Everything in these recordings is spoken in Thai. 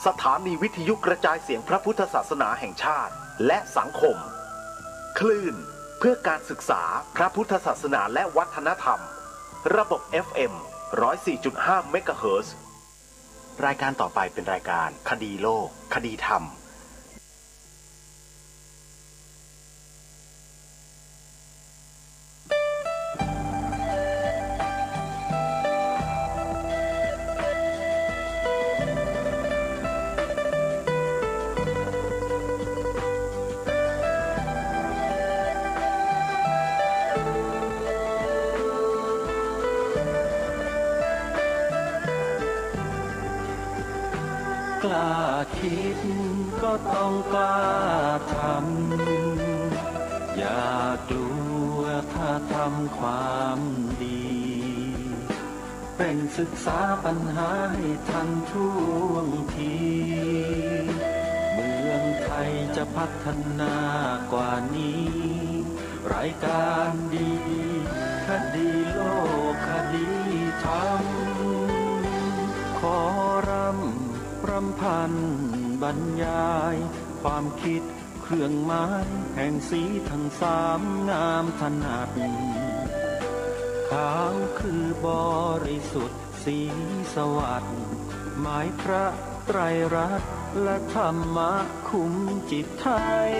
สถานีวิทยุกระจายเสียงพระพุทธศาสนาแห่งชาติและสังคมคลื่นเพื่อการศึกษาพระพุทธศาสนาและวัฒนธรรมระบบ FM 104.5 เมกะเฮิรตซ์ รายการต่อไปเป็นรายการคดีโลกคดีธรรมกล้าคิดก็ต้องกล้าทำอย่ากลัวถ้าทำความดีเป็นศึกษาปัญหาให้ทันท่วงทีเมืองไทยจะพัฒนากว่านี้รายการดีคดีโลกคดีธรรมขอรำพันบรรยายความคิดเครื่องหมายแห่งสีทั้งสามงามถนัดขาวคือบริสุทธิ์สีสวัสดิ์หมายพระไตรรัตน์และธรรมะคุ้มจิตไทย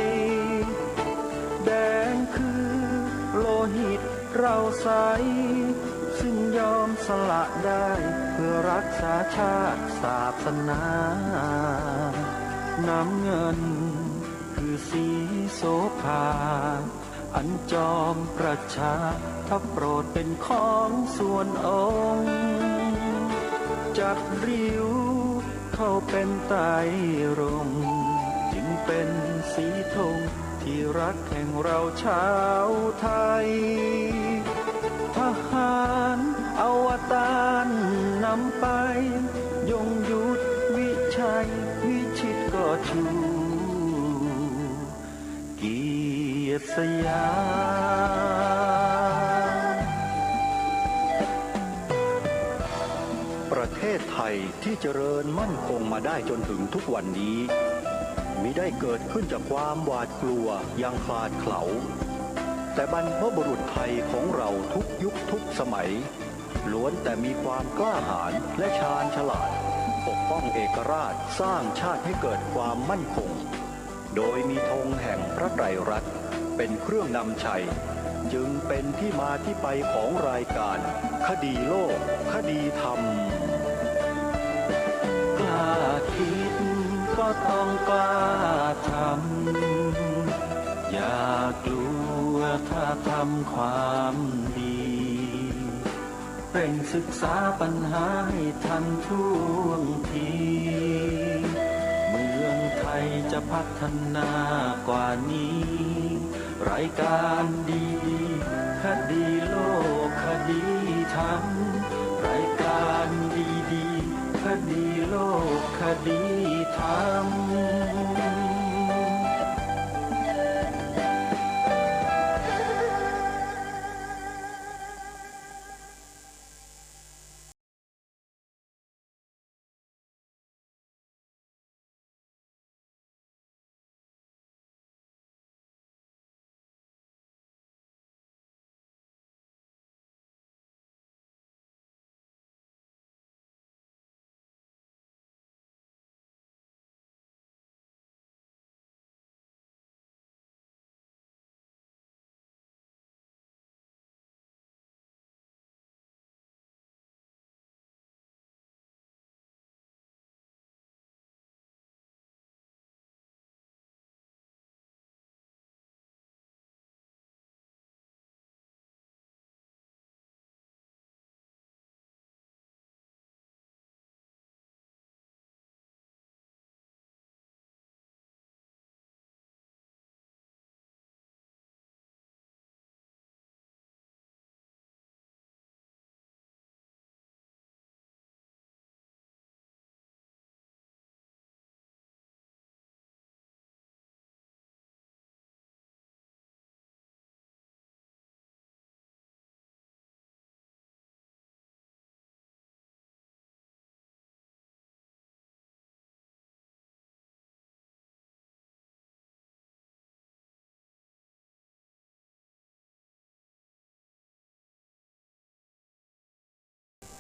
แดงคือโลหิตเราใสซึ่งยอมสละได้เพื่อรักษาชาติศาสนาน้ำเงินคือสีโสภาอันจอมประชาถ้าโปรดเป็นของส่วนองค์จัดริ้วเข้าเป็นไตรรงค์จึงเป็นสีธงที่รักแห่งเราชาวไทยทหารอวตารนำไปยงยุทธวิชัยวิชิตก็ชูเกียรติสยามประเทศไทยที่เจริญมั่นคงมาได้จนถึงทุกวันนี้มิได้เกิดขึ้นจากความหวาดกลัวอย่างคลาดเขลาแต่บรรพบุรุษไทยของเราทุกยุคทุกสมัยล้วนแต่มีความกล้าหาญและชาญฉลาดปกป้องเอกราชสร้างชาติให้เกิดความมั่นคงโดยมีธงแห่งพระไตรรัตน์เป็นเครื่องนำชัยจึงเป็นที่มาที่ไปของรายการคดีโลกคดีธรรมกล้าคิดก็ต้องกล้าทำอย่ากลัวถ้าทำความดีเป็นศึกษาปัญหาให้ทันท่วงทีเมืองไทยจะพัฒนากว่านี้รายการดีคดีโลกคดีธรรมรายการดีคดีโลกคดีธรรม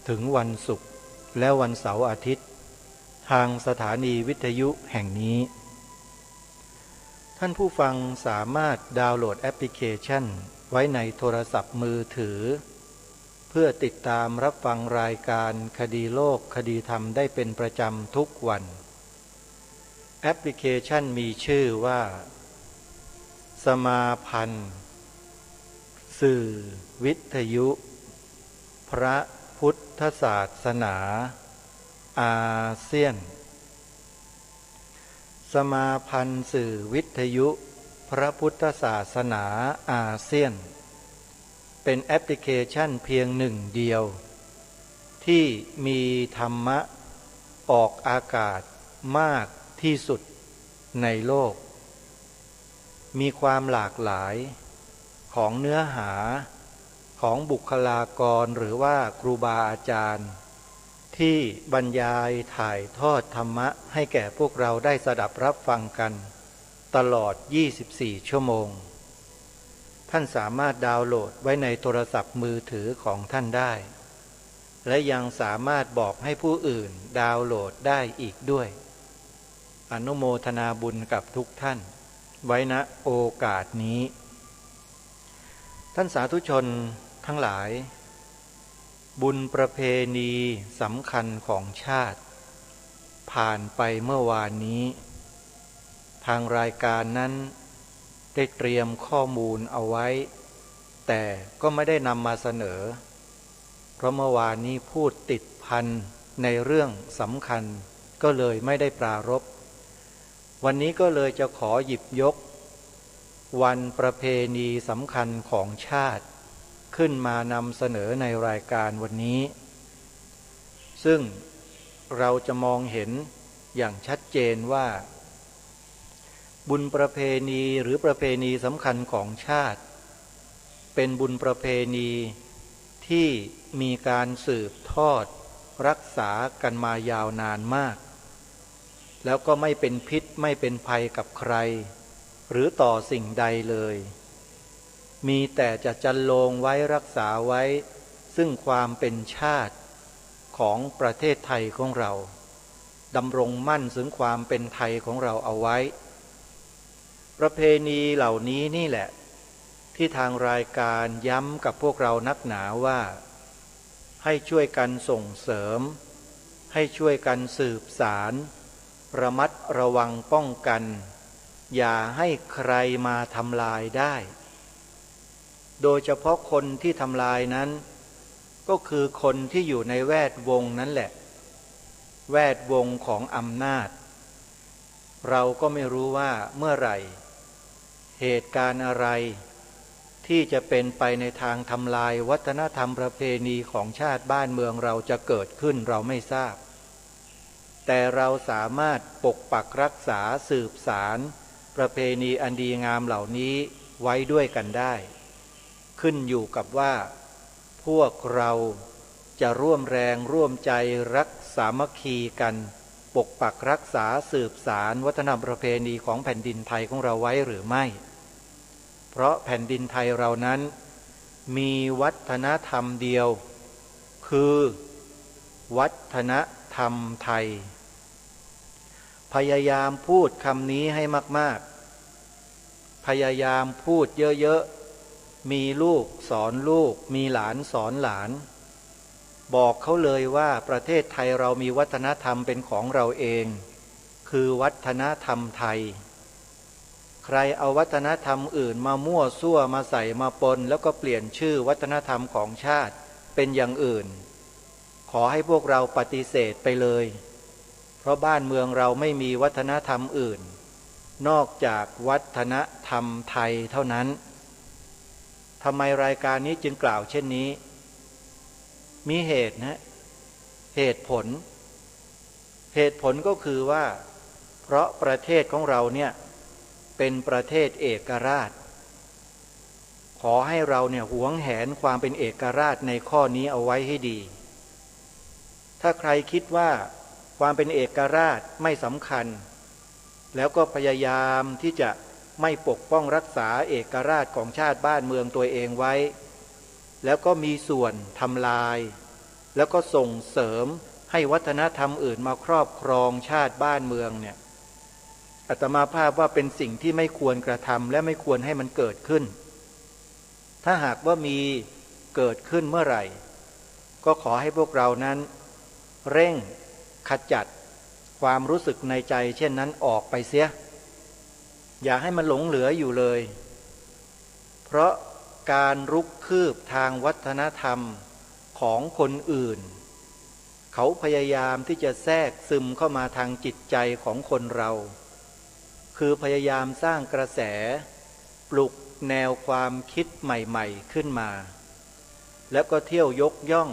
ถึงวันศุกร์และวันเสาร์อาทิตย์ทางสถานีวิทยุแห่งนี้ท่านผู้ฟังสามารถดาวน์โหลดแอปพลิเคชันไว้ในโทรศัพท์มือถือเพื่อติดตามรับฟังรายการคดีโลกคดีธรรมได้เป็นประจำทุกวันแอปพลิเคชันมีชื่อว่าสมาพันธ์สื่อวิทยุพระพุทธศาสนาอาเซียนสมาพันธ์สื่อวิทยุพระพุทธศาสนาอาเซียนเป็นแอปพลิเคชันเพียงหนึ่งเดียวที่มีธรรมะออกอากาศมากที่สุดในโลกมีความหลากหลายของเนื้อหาของบุคลากรหรือว่าครูบาอาจารย์ที่บรรยายถ่ายทอดธรรมะให้แก่พวกเราได้สดับรับฟังกันตลอด24ชั่วโมงท่านสามารถดาวน์โหลดไว้ในโทรศัพท์มือถือของท่านได้และยังสามารถบอกให้ผู้อื่นดาวน์โหลดได้อีกด้วยอนุโมทนาบุญกับทุกท่านไว้ณโอกาสนี้ท่านสาธุชนทั้งหลายบุญประเพณีสำคัญของชาติผ่านไปเมื่อวานนี้ทางรายการนั้นได้เตรียมข้อมูลเอาไว้แต่ก็ไม่ได้นำมาเสนอเพราะเมื่อวานนี้พูดติดพันในเรื่องสำคัญก็เลยไม่ได้ปรารภวันนี้ก็เลยจะขอหยิบยกวันประเพณีสำคัญของชาติขึ้นมานำเสนอในรายการวันนี้ซึ่งเราจะมองเห็นอย่างชัดเจนว่าบุญประเพณีหรือประเพณีสำคัญของชาติเป็นบุญประเพณีที่มีการสืบทอดรักษากันมายาวนานมากแล้วก็ไม่เป็นพิษไม่เป็นภัยกับใครหรือต่อสิ่งใดเลยมีแต่จะจันโลงไว้รักษาไว้ซึ่งความเป็นชาติของประเทศไทยของเราดำรงมั่นถึงความเป็นไทยของเราเอาไว้ประเพณีเหล่านี้นี่แหละที่ทางรายการย้ำกับพวกเรานักหนาว่าให้ช่วยกันส่งเสริมให้ช่วยกันสืบสารระมัดระวังป้องกันอย่าให้ใครมาทำลายได้โดยเฉพาะคนที่ทำลายนั้นก็คือคนที่อยู่ในแวดวงนั้นแหละแวดวงของอำนาจเราก็ไม่รู้ว่าเมื่อไหร่เหตุการณ์อะไรที่จะเป็นไปในทางทำลายวัฒนธรรมประเพณีของชาติบ้านเมืองเราจะเกิดขึ้นเราไม่ทราบแต่เราสามารถปกปักรักษาสืบสารประเพณีอันดีงามเหล่านี้ไว้ด้วยกันได้ขึ้นอยู่กับว่าพวกเราจะร่วมแรงร่วมใจรักสามัคคีกันปกปักรักษาสืบสารวัฒนธรรมประเพณีของแผ่นดินไทยของเราไว้หรือไม่เพราะแผ่นดินไทยเรานั้นมีวัฒนธรรมเดียวคือวัฒนธรรมไทยพยายามพูดคำนี้ให้มากๆพยายามพูดเยอะๆมีลูกสอนลูกมีหลานสอนหลานบอกเขาเลยว่าประเทศไทยเรามีวัฒนธรรมเป็นของเราเองคือวัฒนธรรมไทยใครเอาวัฒนธรรมอื่นมามั่วซั่วมาใส่มาปนแล้วก็เปลี่ยนชื่อวัฒนธรรมของชาติเป็นอย่างอื่นขอให้พวกเราปฏิเสธไปเลยเพราะบ้านเมืองเราไม่มีวัฒนธรรมอื่นนอกจากวัฒนธรรมไทยเท่านั้นทำไมรายการนี้จึงกล่าวเช่นนี้มีเหตุนะเหตุผลก็คือว่าเพราะประเทศของเราเนี่ยเป็นประเทศเอกราชขอให้เราเนี่ยหวงแหนความเป็นเอกราชในข้อนี้เอาไว้ให้ดีถ้าใครคิดว่าความเป็นเอกราชไม่สำคัญแล้วก็พยายามที่จะไม่ปกป้องรักษาเอกราชของชาติบ้านเมืองตัวเองไว้แล้วก็มีส่วนทำลาย แล้วก็ส่งเสริมให้วัฒนธรรมอื่นมาครอบครองชาติบ้านเมืองเนี่ยอาตมาภาพว่าเป็นสิ่งที่ไม่ควรกระทำและไม่ควรให้มันเกิดขึ้นถ้าหากว่ามีเกิดขึ้นเมื่อไหร่ก็ขอให้พวกเรานั้นเร่งขจัดความรู้สึกในใจเช่นนั้นออกไปเสียอย่าให้มันหลงเหลืออยู่เลยเพราะการรุกคืบทางวัฒนธรรมของคนอื่นเขาพยายามที่จะแทรกซึมเข้ามาทางจิตใจของคนเราคือพยายามสร้างกระแสปลุกแนวความคิดใหม่ๆขึ้นมาแล้วก็เที่ยวยกย่อง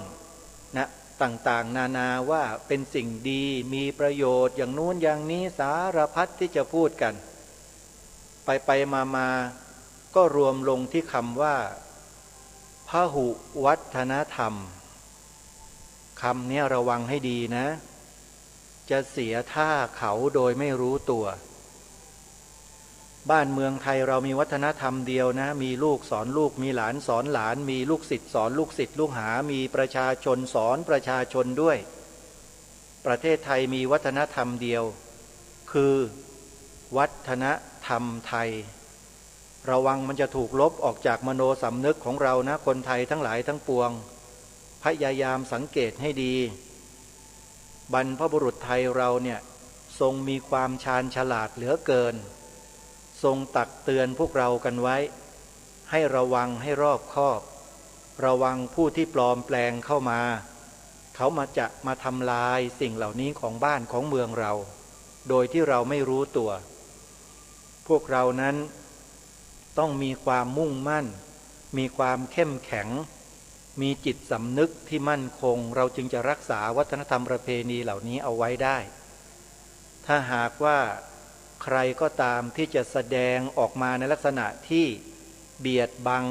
นะต่างๆนานาว่าเป็นสิ่งดีมีประโยชน์อย่างนู้นอย่างนี้สารพัดที่จะพูดกันไปมาก็รวมลงที่คำว่าพหุวัฒนธรรมคำนี้ระวังให้ดีนะจะเสียท่าเขาโดยไม่รู้ตัวบ้านเมืองไทยเรามีวัฒนธรรมเดียวนะมีลูกสอนลูกมีหลานสอนหลานมีลูกศิษย์สอนลูกศิษย์ลูกหามีประชาชนสอนประชาชนด้วยประเทศไทยมีวัฒนธรรมเดียวคือวัฒนธรรมไทยระวังมันจะถูกลบออกจากมโนสำนึกของเรานะคนไทยทั้งหลายทั้งปวงพยายามสังเกตให้ดีบรรพบุรุษไทยเราเนี่ยทรงมีความชาญฉลาดเหลือเกินทรงตักเตือนพวกเรากันไว้ให้ระวังให้รอบคอบระวังผู้ที่ปลอมแปลงเข้ามาเขามาทำลายสิ่งเหล่านี้ของบ้านของเมืองเราโดยที่เราไม่รู้ตัวพวกเรานั้นต้องมีความมุ่งมั่นมีความเข้มแข็งมีจิตสำนึกที่มั่นคงเราจึงจะรักษาวัฒนธรรมประเพณีเหล่านี้เอาไว้ได้ถ้าหากว่าใครก็ตามที่จะแสดงออกมาในลักษณะที่เบียดบัง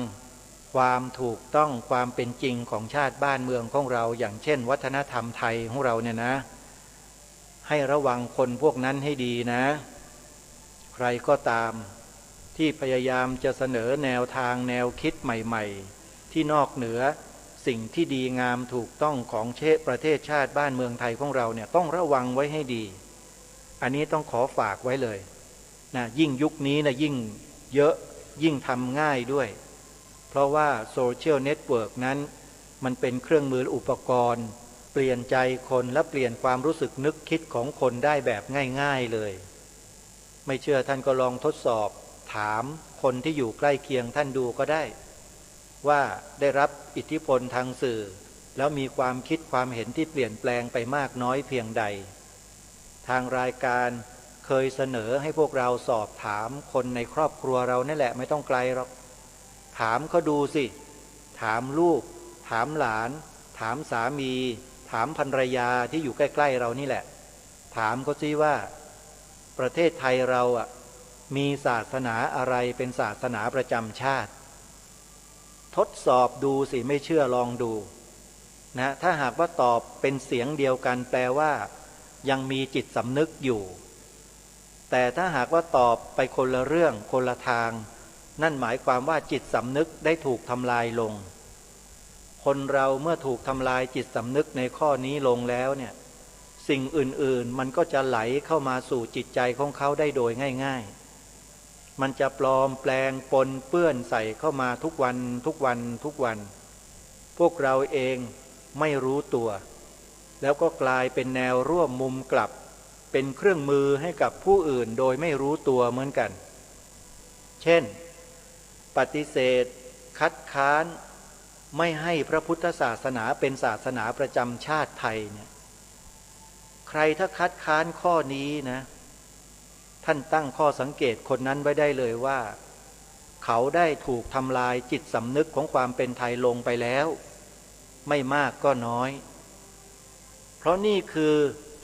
ความถูกต้องความเป็นจริงของชาติบ้านเมืองของเราอย่างเช่นวัฒนธรรมไทยของเราเนี่ยนะให้ระวังคนพวกนั้นให้ดีนะใครก็ตามที่พยายามจะเสนอแนวทางแนวคิดใหม่ๆที่นอกเหนือสิ่งที่ดีงามถูกต้องของประเทศชาติบ้านเมืองไทยของเราเนี่ยต้องระวังไว้ให้ดีอันนี้ต้องขอฝากไว้เลยนะยิ่งยุคนี้นะยิ่งเยอะยิ่งทำง่ายด้วยเพราะว่าโซเชียลเน็ตเวิร์กนั้นมันเป็นเครื่องมืออุปกรณ์เปลี่ยนใจคนและเปลี่ยนความรู้สึกนึกคิดของคนได้แบบง่ายๆเลยไม่เชื่อท่านก็ลองทดสอบถามคนที่อยู่ใกล้เคียงท่านดูก็ได้ว่าได้รับอิทธิพลทางสื่อแล้วมีความคิดความเห็นที่เปลี่ยนแปลงไปมากน้อยเพียงใดทางรายการเคยเสนอให้พวกเราสอบถามคนในครอบครัวเรานั่นแหละไม่ต้องไกลหรอกถามเขาดูสิถามลูกถามหลานถามสามีถามภรรยาที่อยู่ใกล้ๆเรานี่แหละถามเขาสิว่าประเทศไทยเรามีศาสนาอะไรเป็นศาสนาประจำชาติทดสอบดูสิไม่เชื่อลองดูนะถ้าหากว่าตอบเป็นเสียงเดียวกันแปลว่ายังมีจิตสำนึกอยู่แต่ถ้าหากว่าตอบไปคนละเรื่องคนละทางนั่นหมายความว่าจิตสำนึกได้ถูกทำลายลงคนเราเมื่อถูกทำลายจิตสำนึกในข้อนี้ลงแล้วเนี่ยสิ่งอื่นๆมันก็จะไหลเข้ามาสู่จิตใจของเขาได้โดยง่ายๆมันจะปลอมแปลงปนเปื้อนใส่เข้ามาทุกวันทุกวันทุกวันพวกเราเองไม่รู้ตัวแล้วก็กลายเป็นแนวร่วมมุมกลับเป็นเครื่องมือให้กับผู้อื่นโดยไม่รู้ตัวเหมือนกันเช่นปฏิเสธคัดค้านไม่ให้พระพุทธศาสนาเป็นศาสนาประจำชาติไทยเนี่ยใครถ้าคัดค้านข้อนี้นะท่านตั้งข้อสังเกตคนนั้นไว้ได้เลยว่าเขาได้ถูกทำลายจิตสำนึกของความเป็นไทยลงไปแล้วไม่มากก็น้อยเพราะนี่คือ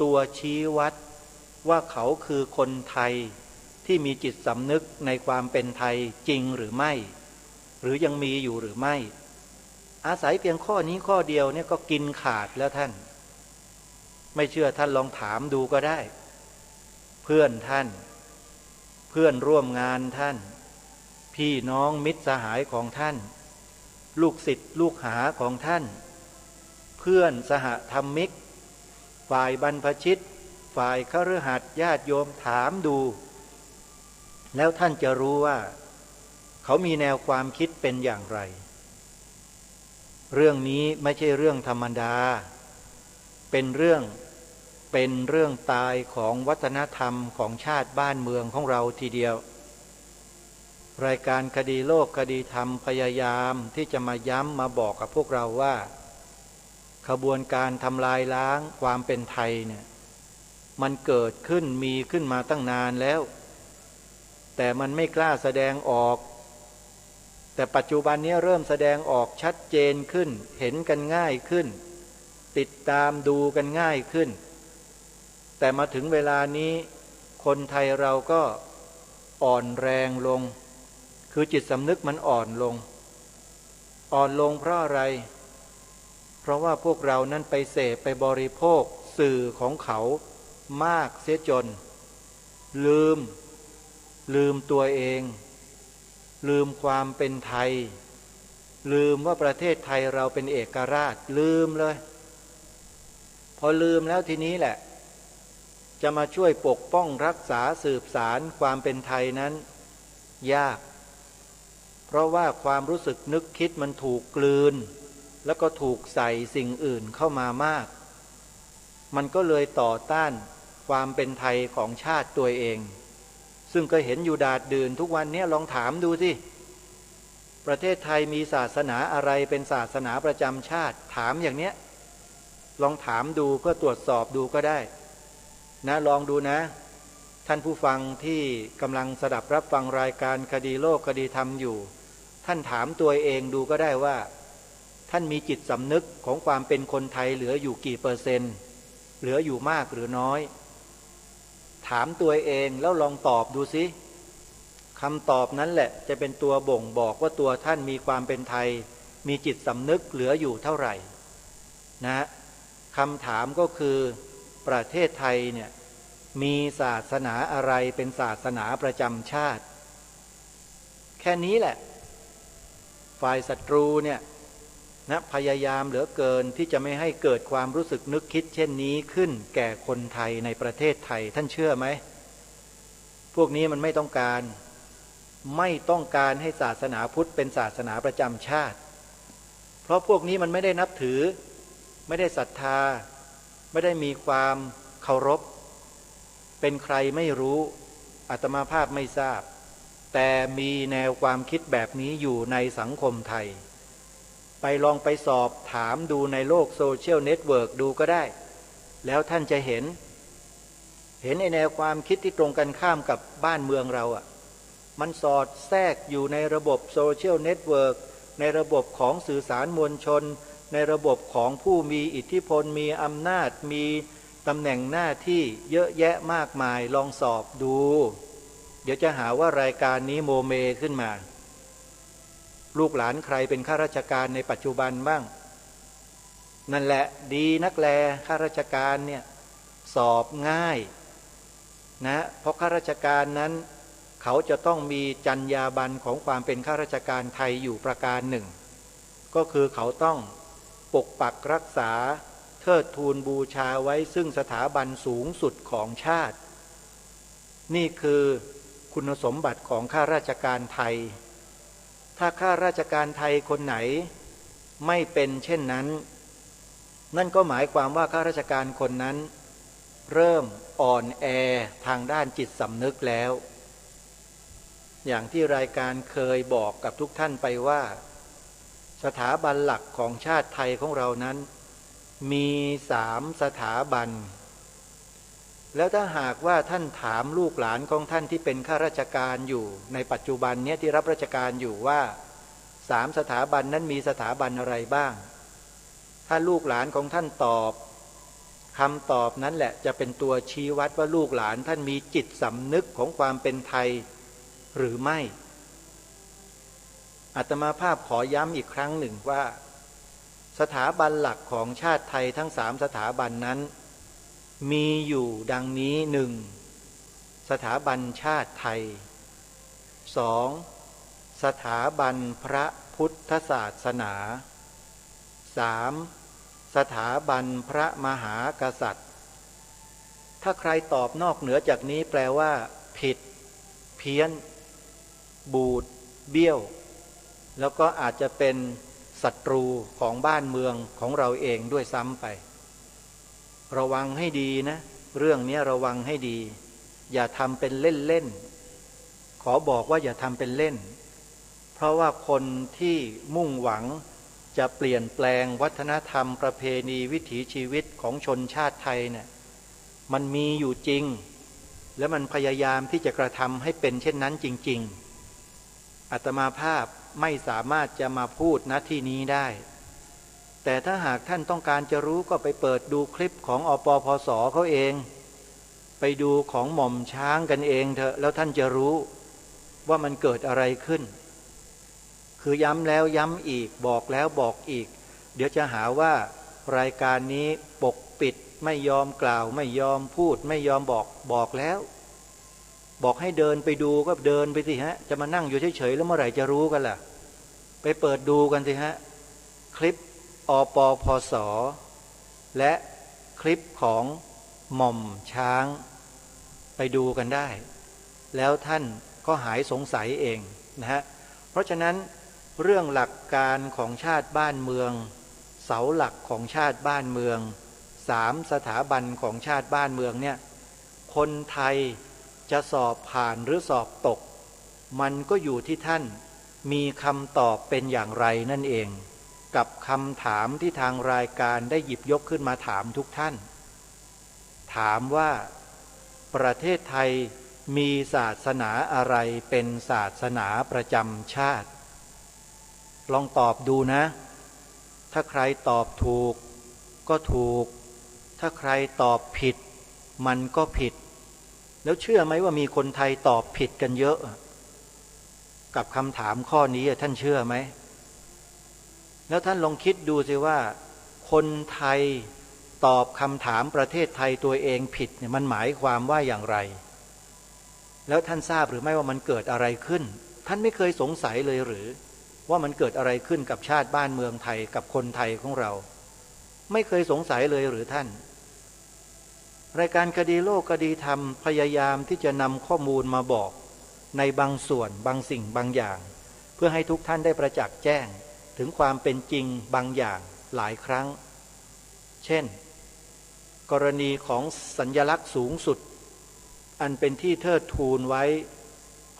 ตัวชี้วัดว่าเขาคือคนไทยที่มีจิตสำนึกในความเป็นไทยจริงหรือไม่หรือยังมีอยู่หรือไม่อาศัยเพียงข้อนี้ข้อเดียวเนี่ยก็กินขาดแล้วท่านไม่เชื่อท่านลองถามดูก็ได้เพื่อนท่านเพื่อนร่วมงานท่านพี่น้องมิตรสหายของท่านลูกศิษย์ลูกหาของท่านเ พื่อนสหธรรมิกฝ่ายบรรพชิตฝ่ายคฤหัสถ์ญาติโยมถามดูแล้วท่านจะรู้ว่าเขามีแนวความคิดเป็นอย่างไรเรื่องนี้ไม่ใช่เรื่องธรรมดาเป็นเรื่องตายของวัฒนธรรมของชาติบ้านเมืองของเราทีเดียวรายการคดีโลกคดีธรรมพยายามที่จะมาย้ำมาบอกกับพวกเราว่าขบวนการทำลายล้างความเป็นไทยเนี่ยมันเกิดขึ้นมีขึ้นมาตั้งนานแล้วแต่มันไม่กล้าแสดงออกแต่ปัจจุบันนี้เริ่มแสดงออกชัดเจนขึ้นเห็นกันง่ายขึ้นติดตามดูกันง่ายขึ้นแต่มาถึงเวลานี้คนไทยเราก็อ่อนแรงลงคือจิตสำนึกมันอ่อนลงเพราะอะไรเพราะว่าพวกเรานั้นไปเสพไปบริโภคสื่อของเขามากเสียจนลืมตัวเองลืมความเป็นไทยลืมว่าประเทศไทยเราเป็นเอกราชลืมเลยพอลืมแล้วทีนี้แหละจะมาช่วยปกป้องรักษาสืบสารความเป็นไทยนั้นยากเพราะว่าความรู้สึกนึกคิดมันถูกกลืนแล้วก็ถูกใส่สิ่งอื่นเข้ามามากมันก็เลยต่อต้านความเป็นไทยของชาติตัวเองซึ่งก็เห็นอยู่ดาษดื่นทุกวันนี้ลองถามดูสิประเทศไทยมีศาสนาอะไรเป็นศาสนาประจำชาติถามอย่างเนี้ยลองถามดูเพื่อตรวจสอบดูก็ได้นะลองดูนะท่านผู้ฟังที่กำลังสดับรับฟังรายการคดีโลกคดีธรรมอยู่ท่านถามตัวเองดูก็ได้ว่าท่านมีจิตสำนึกของความเป็นคนไทยเหลืออยู่กี่เปอร์เซ็นต์เหลืออยู่มากหรือน้อยถามตัวเองแล้วลองตอบดูสิคำตอบนั้นแหละจะเป็นตัวบ่งบอกว่าตัวท่านมีความเป็นไทยมีจิตสำนึกเหลืออยู่เท่าไหร่นะคำถามก็คือประเทศไทยเนี่ยมีศาสนาอะไรเป็นศาสนาประจำชาติแค่นี้แหละฝ่ายศัตรูเนี่ยนะพยายามเหลือเกินที่จะไม่ให้เกิดความรู้สึกนึกคิดเช่นนี้ขึ้นแก่คนไทยในประเทศไทยท่านเชื่อไหมพวกนี้มันไม่ต้องการให้ศาสนาพุทธเป็นศาสนาประจำชาติเพราะพวกนี้มันไม่ได้นับถือไม่ได้ศรัทธาไม่ได้มีความเคารพเป็นใครไม่รู้อาตมาภาพไม่ทราบแต่มีแนวความคิดแบบนี้อยู่ในสังคมไทยไปลองไปสอบถามดูในโลกโซเชียลเน็ตเวิร์กดูก็ได้แล้วท่านจะเห็นไอ้แนวความคิดที่ตรงกันข้ามกับบ้านเมืองเราอ่ะมันสอดแทรกอยู่ในระบบโซเชียลเน็ตเวิร์กในระบบของสื่อสารมวลชนในระบบของผู้มีอิทธิพลมีอำนาจมีตำแหน่งหน้าที่เยอะแยะมากมายลองสอบดูเดี๋ยวจะหาว่ารายการนี้โมเมขึ้นมาลูกหลานใครเป็นข้าราชการในปัจจุบันบ้างนั่นแหละดีนักแลข้าราชการเนี่ยสอบง่ายนะเพราะข้าราชการนั้นเขาจะต้องมีจรรยาบรรณของความเป็นข้าราชการไทยอยู่ประการหนึ่งก็คือเขาต้องปกปักรักษาเทิดทูนบูชาไว้ซึ่งสถาบันสูงสุดของชาตินี่คือคุณสมบัติของข้าราชการไทยถ้าข้าราชการไทยคนไหนไม่เป็นเช่นนั้นนั่นก็หมายความว่าข้าราชการคนนั้นเริ่มอ่อนแอทางด้านจิตสำนึกแล้วอย่างที่รายการเคยบอกกับทุกท่านไปว่าสถาบันหลักของชาติไทยของเรานั้นมี3 สถาบันแล้วถ้าหากว่าท่านถามลูกหลานของท่านที่เป็นข้าราชการอยู่ในปัจจุบันนี้ที่รับราชการอยู่ว่า3 สถาบันนั้นมีสถาบันอะไรบ้างถ้าลูกหลานของท่านตอบคำตอบนั้นแหละจะเป็นตัวชี้วัดว่าลูกหลานท่านมีจิตสำนึกของความเป็นไทยหรือไม่อาตมาภาพขอย้ำอีกครั้งหนึ่งว่าสถาบันหลักของชาติไทยทั้ง3 สถาบันนั้นมีอยู่ดังนี้ 1. สถาบันชาติไทย 2. สถาบันพระพุทธศาสนา 3. ส สถาบันพระมหากษัตริย์ถ้าใครตอบนอกเหนือจากนี้แปลว่าผิดเพี้ยนบูดเบี้ยวแล้วก็อาจจะเป็นศัตรูของบ้านเมืองของเราเองด้วยซ้ำไประวังให้ดีนะเรื่องนี้ระวังให้ดีอย่าทำเป็นเล่นๆขอบอกว่าอย่าทำเป็นเล่นเพราะว่าคนที่มุ่งหวังจะเปลี่ยนแปลงวัฒนธรรมประเพณีวิถีชีวิตของชนชาติไทยเนี่ยมันมีอยู่จริงและมันพยายามที่จะกระทำให้เป็นเช่นนั้นจริงๆอาตมาภาพไม่สามารถจะมาพูดณที่นี้ได้แต่ถ้าหากท่านต้องการจะรู้ก็ไปเปิดดูคลิปของอปพสเขาเองไปดูของหม่อมช้างกันเองเถอะแล้วท่านจะรู้ว่ามันเกิดอะไรขึ้นคือย้ำแล้วย้ำอีกบอกแล้วบอกอีกเดี๋ยวจะหาว่ารายการนี้ปกปิดไม่ยอมกล่าวไม่ยอมพูดไม่ยอมบอกแล้วบอกให้เดินไปดูก็เดินไปสิฮะจะมานั่งอยู่เฉยๆแล้วเมื่อไหร่จะรู้กันล่ะไปเปิดดูกันสิฮะคลิปอปพสและคลิปของหม่อมช้างไปดูกันได้แล้วท่านก็หายสงสัยเองนะฮะเพราะฉะนั้นเรื่องหลักการของชาติบ้านเมืองเสาหลักของชาติบ้านเมือง3 สถาบันของชาติบ้านเมืองเนี่ยคนไทยจะสอบผ่านหรือสอบตกมันก็อยู่ที่ท่านมีคำตอบเป็นอย่างไรนั่นเองกับคำถามที่ทางรายการได้หยิบยกขึ้นมาถามทุกท่านถามว่าประเทศไทยมีศาสนาอะไรเป็นศาสนาประจำชาติลองตอบดูนะถ้าใครตอบถูกก็ถูกถ้าใครตอบผิดมันก็ผิดแล้วเชื่อไหมว่ามีคนไทยตอบผิดกันเยอะกับคำถามข้อนี้ท่านเชื่อไหมแล้วท่านลองคิดดูสิว่าคนไทยตอบคำถามประเทศไทยตัวเองผิดเนี่ยมันหมายความว่าอย่างไรแล้วท่านทราบหรือไม่ว่ามันเกิดอะไรขึ้นท่านไม่เคยสงสัยเลยหรือว่ามันเกิดอะไรขึ้นกับชาติบ้านเมืองไทยกับคนไทยของเราไม่เคยสงสัยเลยหรือท่านรายการคดีโลกคดีธรรมพยายามที่จะนำข้อมูลมาบอกในบางส่วนบางสิ่งบางอย่างเพื่อให้ทุกท่านได้ประจักษ์แจ้งถึงความเป็นจริงบางอย่างหลายครั้งเช่นกรณีของสัญลักษณ์สูงสุดอันเป็นที่เทิดทูนไว้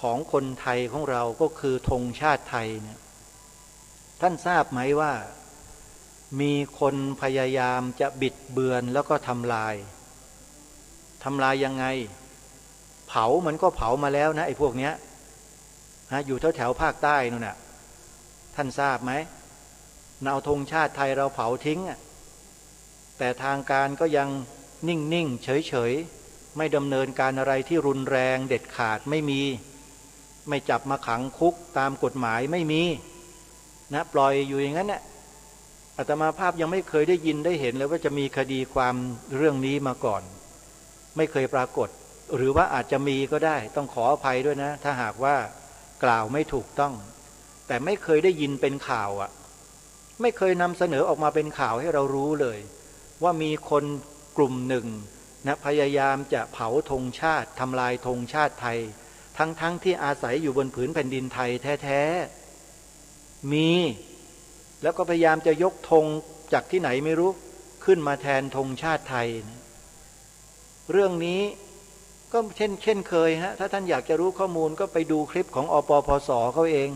ของคนไทยของเราก็คือธงชาติไทยเนี่ยท่านทราบไหมว่ามีคนพยายามจะบิดเบือนแล้วก็ทำลายยังไงเผามันก็เผามาแล้วนะไอ้พวกเนี้ยอยู่แถวภาคใต้นู่นน่ะท่านทราบไหมเอาธงชาติไทยเราเผาทิ้งแต่ทางการก็ยังนิ่งๆเฉยๆไม่ดำเนินการอะไรที่รุนแรงเด็ดขาดไม่จับมาขังคุกตามกฎหมายไม่มีนะปล่อยอยู่อย่างนั้นน่ะอาตมาภาพยังไม่เคยได้ยินได้เห็นเลยว่าจะมีคดีความเรื่องนี้มาก่อนไม่เคยปรากฏหรือว่าอาจจะมีก็ได้ต้องขออภัยด้วยนะถ้าหากว่ากล่าวไม่ถูกต้องแต่ไม่เคยได้ยินเป็นข่าวไม่เคยนำเสนอออกมาเป็นข่าวให้เรารู้เลยว่ามีคนกลุ่มหนึ่งนะพยายามจะเผาธงชาติทำลายธงชาติไทยทั้งที่อาศัยอยู่บนผืนแผ่นดินไทยแท้ๆมีแล้วก็พยายามจะยกธงจากที่ไหนไม่รู้ขึ้นมาแทนธงชาติไทยเรื่องนี้ก็เช่นเคยฮะถ้าท่านอยากจะรู้ข้อมูลก็ไปดูคลิปของอปพสเขาเอง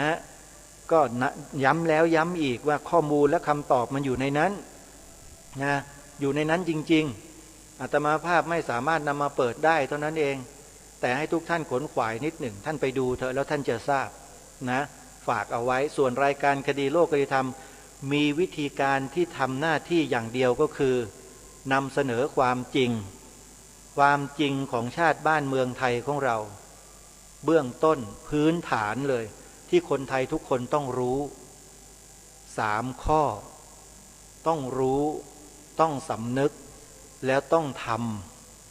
นะก็ย้ำแล้วย้ำอีกว่าข้อมูลและคำตอบมันอยู่ในนั้นนะอยู่ในนั้นจริงๆอาตมาภาพไม่สามารถนำมาเปิดได้เท่านั้นเองแต่ให้ทุกท่านขวนขวายนิดหนึ่งท่านไปดูเถอะแล้วท่านจะทราบนะฝากเอาไว้ส่วนรายการคดีโลกคดีธรรมมีวิธีการที่ทำหน้าที่อย่างเดียวก็คือนำเสนอความจริงของชาติบ้านเมืองไทยของเราเบื้องต้นพื้นฐานเลยที่คนไทยทุกคนต้องรู้3 ข้อต้องรู้ต้องสำนึกแล้วต้องท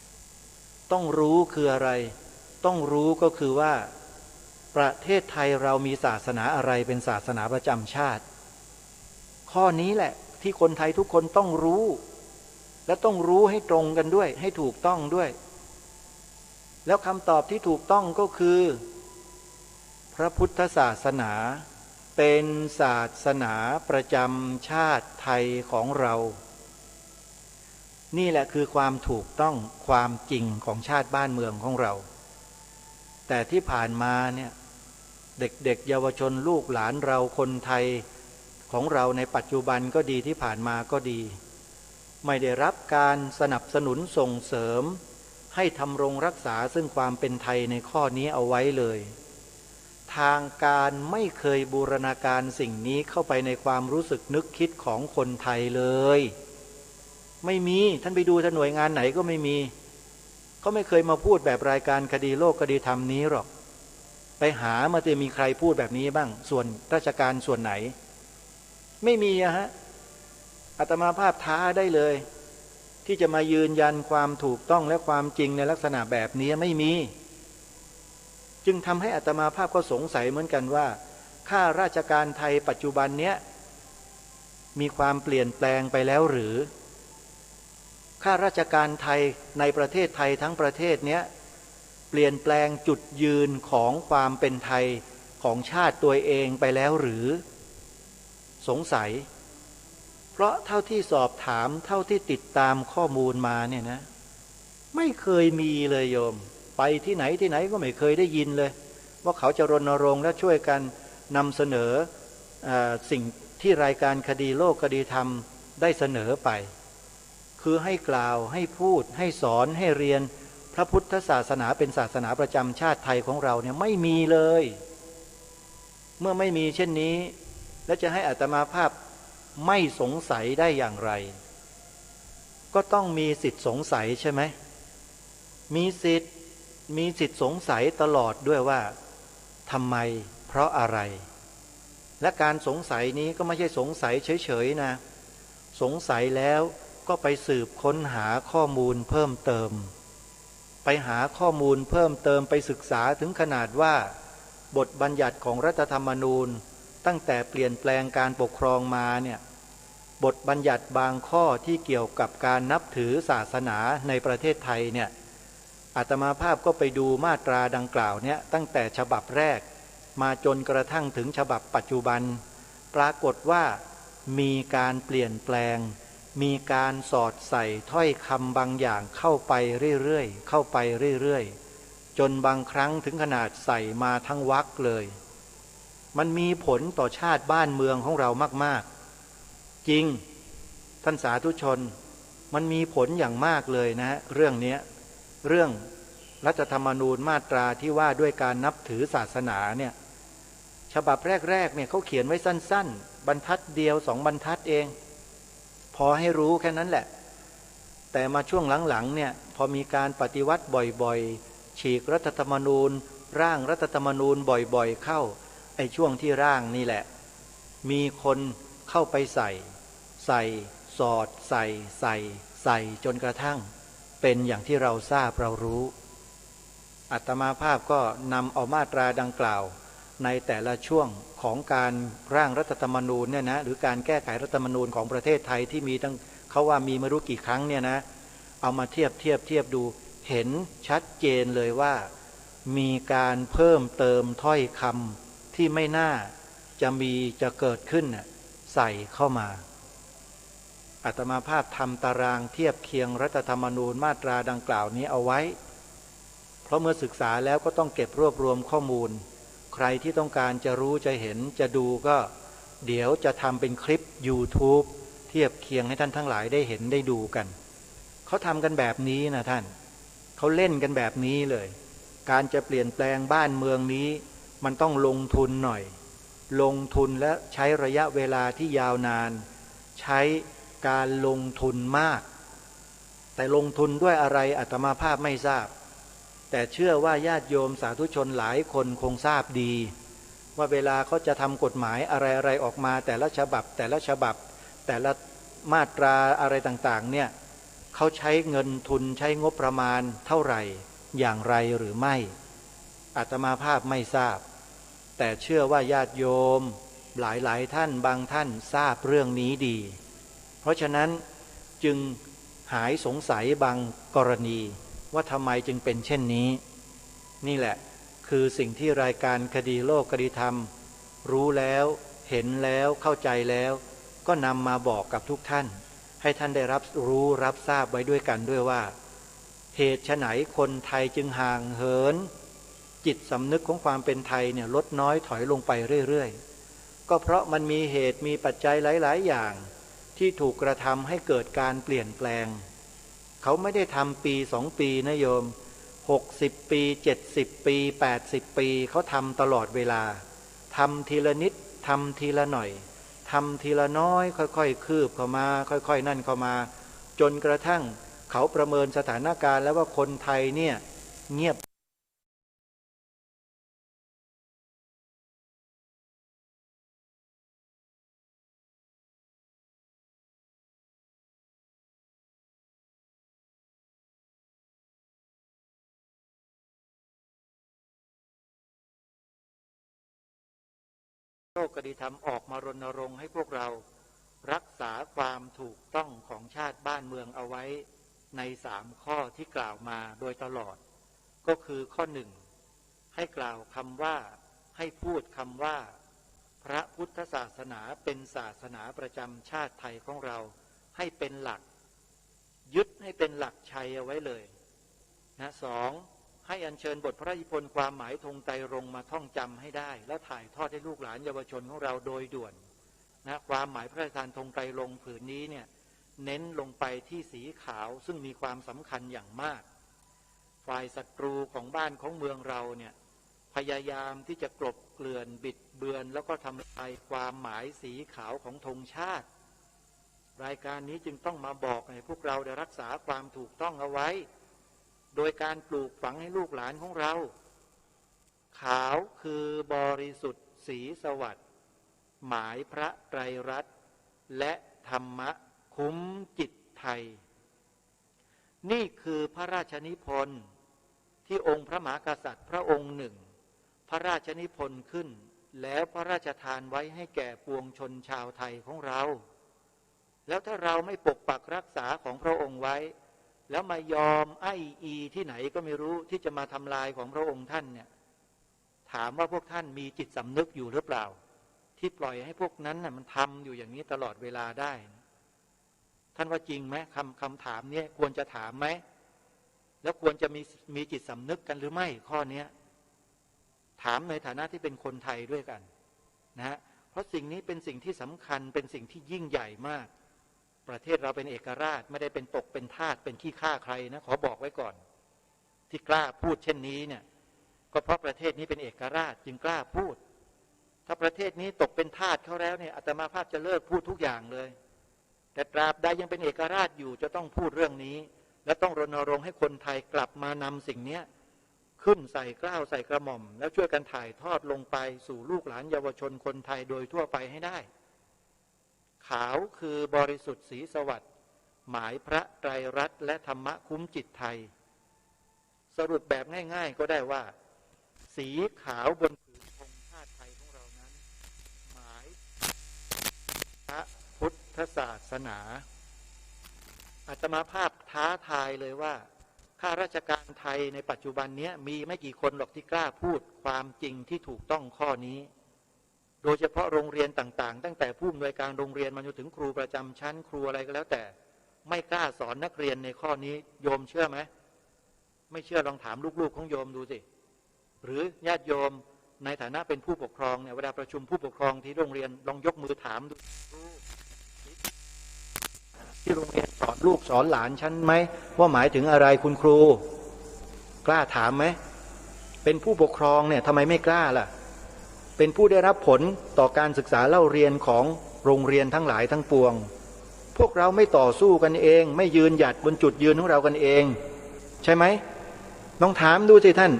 ำต้องรู้คืออะไรต้องรู้ก็คือว่าประเทศไทยเรามีศาสนาอะไรเป็นศาสนาประจำชาติข้อนี้แหละ ที่คนไทยทุกคนต้องรู้และต้องรู้ให้ตรงกันด้วยให้ถูกต้องด้วยแล้วคำตอบที่ถูกต้องก็คือพระพุทธศาสนาเป็นศาสนาประจำชาติไทยของเรานี่แหละคือความถูกต้องความจริงของชาติบ้านเมืองของเราแต่ที่ผ่านมาเนี่ยเด็กๆเยาวชนลูกหลานเราคนไทยของเราในปัจจุบันก็ดีที่ผ่านมาก็ดีไม่ได้รับการสนับสนุนส่งเสริมให้ทำรงรักษาซึ่งความเป็นไทยในข้อนี้เอาไว้เลยทางการไม่เคยบูรณาการสิ่งนี้เข้าไปในความรู้สึกนึกคิดของคนไทยเลยไม่มีท่านไปดูท่านหน่วยงานไหนก็ไม่มีเขาไม่เคยมาพูดแบบรายการคดีโลกคดีธรรมนี้หรอกไปหามาจะมีใครพูดแบบนี้บ้างส่วนราชการส่วนไหนไม่มีอะฮะอาตมาภาพท้าได้เลยที่จะมายืนยันความถูกต้องและความจริงในลักษณะแบบนี้ไม่มีจึงทำให้อาตมาภาพก็สงสัยเหมือนกันว่าข้าราชการไทยปัจจุบันเนี้ยมีความเปลี่ยนแปลงไปแล้วหรือข้าราชการไทยในประเทศไทยทั้งประเทศเนี้ยเปลี่ยนแปลงจุดยืนของความเป็นไทยของชาติตัวเองไปแล้วหรือสงสัยเพราะเท่าที่สอบถามเท่าที่ติดตามข้อมูลมาเนี่ยนะไม่เคยมีเลยโยมไปที่ไหนที่ไหนก็ไม่เคยได้ยินเลยว่าเขาจะรณรงค์และช่วยกันนำเสนอสิ่งที่รายการคดีโลกคดีธรรมได้เสนอไปคือให้กล่าวให้พูดให้สอนให้เรียนพระพุทธศาสนาเป็นศาสนาประจำชาติไทยของเราเนี่ยไม่มีเลยเมื่อไม่มีเช่นนี้แล้วจะให้อาตมาภาพไม่สงสัยได้อย่างไรก็ต้องมีสิทธิสงสัยใช่ไหมมีสิทธิ์สงสัยตลอดด้วยว่าทำไมเพราะอะไรและการสงสัยนี้ก็ไม่ใช่สงสัยเฉยๆนะสงสัยแล้วก็ไปสืบค้นหาข้อมูลเพิ่มเติมไปหาข้อมูลเพิ่มเติมไปศึกษาถึงขนาดว่าบทบัญญัติของรัฐธรรมนูญตั้งแต่เปลี่ยนแปลงการปกครองมาเนี่ยบทบัญญัติบางข้อที่เกี่ยวกับการนับถือศาสนาในประเทศไทยเนี่ยอาตมาภาพก็ไปดูมาตราดังกล่าวเนี่ยตั้งแต่ฉบับแรกมาจนกระทั่งถึงฉบับปัจจุบันปรากฏว่ามีการเปลี่ยนแปลงมีการสอดใส่ถ้อยคำบางอย่างเข้าไปเรื่อยๆจนบางครั้งถึงขนาดใส่มาทั้งวรรคเลยมันมีผลต่อชาติบ้านเมืองของเรามากๆจริงท่านสาธุชนมันมีผลอย่างมากเลยนะเรื่องนี้เรื่องรัฐธรรมนูญมาตราที่ว่าด้วยการนับถือศาสนาเนี่ยฉบับแรกๆเนี่ยเขาเขียนไว้สั้นๆบรรทัดเดียว2 บรรทัดเองพอให้รู้แค่นั้นแหละแต่มาช่วงหลังๆเนี่ยพอมีการปฏิวัติบ่อยๆฉีกรัฐธรรมนูญร่างรัฐธรรมนูญบ่อยๆเข้าไอ้ช่วงที่ร่างนี่แหละมีคนเข้าไปใส่สอดใส่จนกระทั่งเป็นอย่างที่เราทราบเรารู้อาตมาภาพก็นำเอามาตราดังกล่าวในแต่ละช่วงของการร่างรัฐธรรมนูญเนี่ยนะหรือการแก้ไขรัฐธรรมนูญของประเทศไทยที่มีตั้งเขาว่ามีไม่รู้กี่ครั้งเนี่ยนะเอามาเทียบดูเห็นชัดเจนเลยว่ามีการเพิ่มเติมถ้อยคำที่ไม่น่าจะเกิดขึ้นใส่เข้ามาอาตมาภาพทำตารางเทียบเคียงรัฐธรรมนูญมาตราดังกล่าวนี้เอาไว้เพราะเมื่อศึกษาแล้วก็ต้องเก็บรวบรวมข้อมูลใครที่ต้องการจะรู้จะเห็นจะดูก็เดี๋ยวจะทำเป็นคลิป YouTube เทียบเคียงให้ท่านทั้งหลายได้เห็นได้ดูกันเขาทำกันแบบนี้นะท่านเขาเล่นกันแบบนี้เลยการจะเปลี่ยนแปลงบ้านเมืองนี้มันต้องลงทุนหน่อยลงทุนและใช้ระยะเวลาที่ยาวนานใช้การลงทุนมากแต่ลงทุนด้วยอะไรอาตมาภาพไม่ทราบแต่เชื่อว่าญาติโยมสาธุชนหลายคนคงทราบดีว่าเวลาเขาจะทำกฎหมายอะไรออกมาแต่ละฉบับแต่ละมาตราอะไรต่างๆเนี่ยเขาใช้เงินทุนใช้งบประมาณเท่าไหร่อย่างไรหรือไม่อาตมาภาพไม่ทราบแต่เชื่อว่าญาติโยมหลายท่านบางท่านทราบเรื่องนี้ดี ราะฉะนั้นจึงหายสงสัยบางกรณีว่าทำไมจึงเป็นเช่นนี้นี่แหละคือสิ่งที่รายการคดีโลกคดีธรรมรู้แล้วเห็นแล้วเข้าใจแล้วก็นำมาบอกกับทุกท่านให้ท่านได้รับรู้รับทราบไว้ด้วยกันด้วยว่าเหตุไฉนคนไทยจึงห่างเหินจิตสำนึกของความเป็นไทยเนี่ยลดน้อยถอยลงไปเรื่อยๆก็เพราะมันมีเหตุมีปัจจัยหลายๆอย่างที่ถูกกระทำให้เกิดการเปลี่ยนแปลงเขาไม่ได้ทำปี2 ปีนะโยม60 ปี70 ปี80 ปีเขาทำตลอดเวลาทำทีละนิดทำทีละหน่อยทำทีละน้อยค่อยๆคืบเข้ามาค่อยๆนั่นเข้ามาจนกระทั่งเขาประเมินสถานการณ์แล้วว่าคนไทยเนี่ยเงียบโลกคดีธรรมออกมารณรงค์ให้พวกเรารักษาความถูกต้องของชาติบ้านเมืองเอาไว้ใน3 ข้อที่กล่าวมาโดยตลอดก็คือข้อ 1ให้กล่าวคำว่าให้พูดคำว่าพระพุทธศาสนาเป็นศาสนาประจำชาติไทยของเราให้เป็นหลักยึดให้เป็นหลักชัยเอาไว้เลยนะ2ให้อัญเชิญบทพระราชนิพนธ์ความหมายธงไตรรงค์มาท่องจำให้ได้และถ่ายทอดให้ลูกหลานเยาวชนของเราโดยด่วนนะความหมายพระราชทานธงไตรรงค์ผืนนี้เนี่ยเน้นลงไปที่สีขาวซึ่งมีความสำคัญอย่างมากฝ่ายศัตรูของบ้านของเมืองเราเนี่ยพยายามที่จะกลบเกลื่อนบิดเบือนแล้วก็ทำลายความหมายสีขาวของธงชาติรายการนี้จึงต้องมาบอกให้พวกเราได้รักษาความถูกต้องเอาไว้โดยการปลูกฝังให้ลูกหลานของเราขาวคือบริสุทธิ์สีสวัสดิ์หมายพระไตรรัตน์และธรรมะคุ้มจิตไทยนี่คือพระราชนิพนธ์ที่องค์พระมหากษัตริย์พระองค์หนึ่งพระราชนิพนธ์ขึ้นแล้วพระราชทานไว้ให้แก่ปวงชนชาวไทยของเราแล้วถ้าเราไม่ปกปักรักษาของพระองค์ไว้แล้วมายอมที่ไหนก็ไม่รู้ที่จะมาทำลายของพระองค์ท่านเนี่ยถามว่าพวกท่านมีจิตสำนึกอยู่หรือเปล่าที่ปล่อยให้พวกนั้นน่ะมันทำอยู่อย่างนี้ตลอดเวลาได้ท่านว่าจริงไหมคำถามนี้ควรจะถามไหมแล้วควรจะมีจิตสำนึกกันหรือไม่ข้อนี้ถามในฐานะที่เป็นคนไทยด้วยกันนะฮะเพราะสิ่งนี้เป็นสิ่งที่สำคัญเป็นสิ่งที่ยิ่งใหญ่มากประเทศเราเป็นเอกราชไม่ได้เป็นตกเป็นทาสเป็นขี้ข้าใครนะขอบอกไว้ก่อนที่กล้าพูดเช่นนี้เนี่ยก็เพราะประเทศนี้เป็นเอกราชจึงกล้าพูดถ้าประเทศนี้ตกเป็นทาสเขาแล้วเนี่ยอาตมาภาพจะเลิกพูดทุกอย่างเลยแต่ตราบใดยังเป็นเอกราชอยู่จะต้องพูดเรื่องนี้และต้องรณรงค์ให้คนไทยกลับมานำสิ่งนี้ขึ้นใส่เกล้าใส่กระหม่อมแล้วช่วยกันถ่ายทอดลงไปสู่ลูกหลานเยาวชนคนไทยโดยทั่วไปให้ได้ขาวคือบริสุทธิ์สีสวัสดิ์หมายพระไตรรัตน์และธรรมะคุ้มจิตไทยสรุปแบบง่ายๆก็ได้ว่าสีขาวบนผืนธงชาติไทยของเรานั้นหมายพระพุทธศาสนาอาตมาภาพท้าทายเลยว่าข้าราชการไทยในปัจจุบันนี้มีไม่กี่คนหรอกที่กล้าพูดความจริงที่ถูกต้องข้อนี้โดยเฉพาะโรงเรียนต่างๆตั้งแต่ผู้อำนวยการโรงเรียนมาจนถึงครูประจำชั้นครูอะไรก็แล้วแต่ไม่กล้าสอนนักเรียนในข้อนี้โยมเชื่อไหมไม่เชื่อลองถามลูกๆของโยมดูสิหรือญาติโยมในฐานะเป็นผู้ปกครองเนี่ยเวลาประชุมผู้ปกครองที่โรงเรียนลองยกมือถามดูที่โรงเรียนสอนลูกสอนหลานฉันไหมว่าหมายถึงอะไรคุณครูกล้าถามไหมเป็นผู้ปกครองเนี่ยทำไมไม่กล้าล่ะเป็นผู้ได้รับผลต่อการศึกษาเล่าเรียนของโรงเรียนทั้งหลายทั้งปวงพวกเราไม่ต่อสู้กันเองไม่ยืนหยัดบนจุดยืนของเรากันเองใช่ไหมลองถามดูสิท่าน